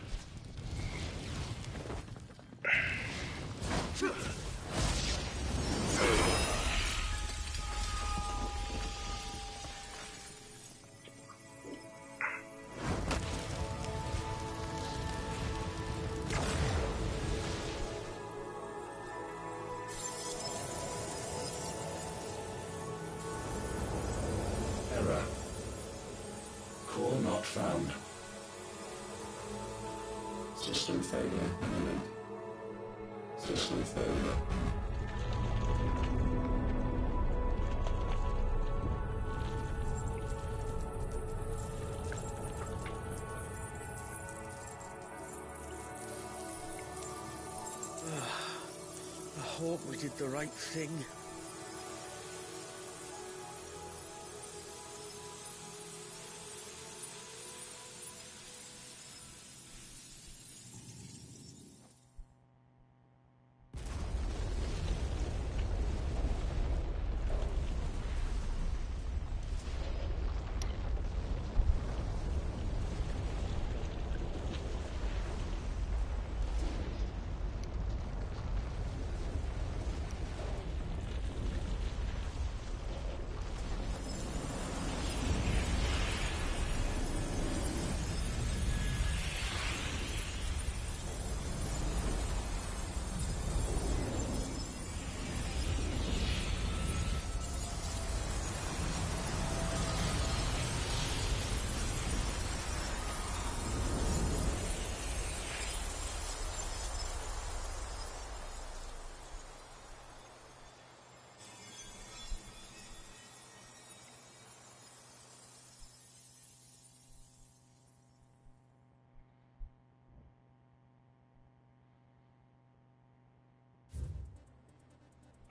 Error. Core not found. System failure imminent. System failure. I hope we did the right thing.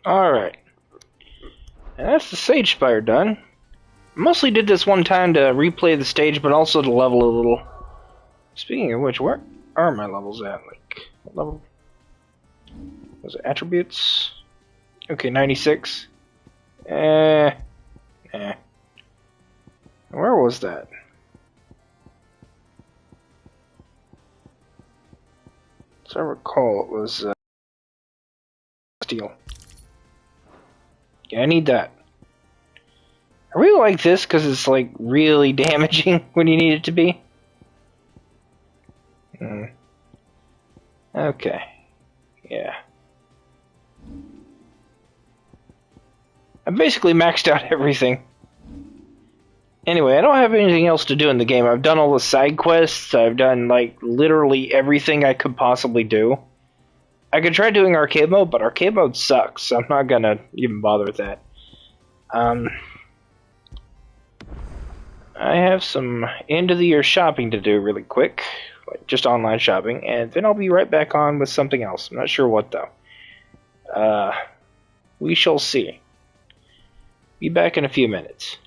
Alright. And that's the Sage Spire done. Mostly did this one time to replay the stage, but also to level a little. Speaking of which, where are my levels at? Like, what level? Was it attributes? Okay, 96. Where was that? As I recall, it was steel. Yeah, I need that. I really like this because it's like really damaging when you need it to be. Okay. Yeah. I basically maxed out everything. Anyway, I don't have anything else to do in the game. I've done all the side quests. I've done like literally everything I could possibly do. I could try doing arcade mode, but arcade mode sucks. So I'm not gonna even bother with that. I have some end of the year shopping to do really quick, like just online shopping, and then I'll be right back on with something else. I'm not sure what though. We shall see. Be back in a few minutes.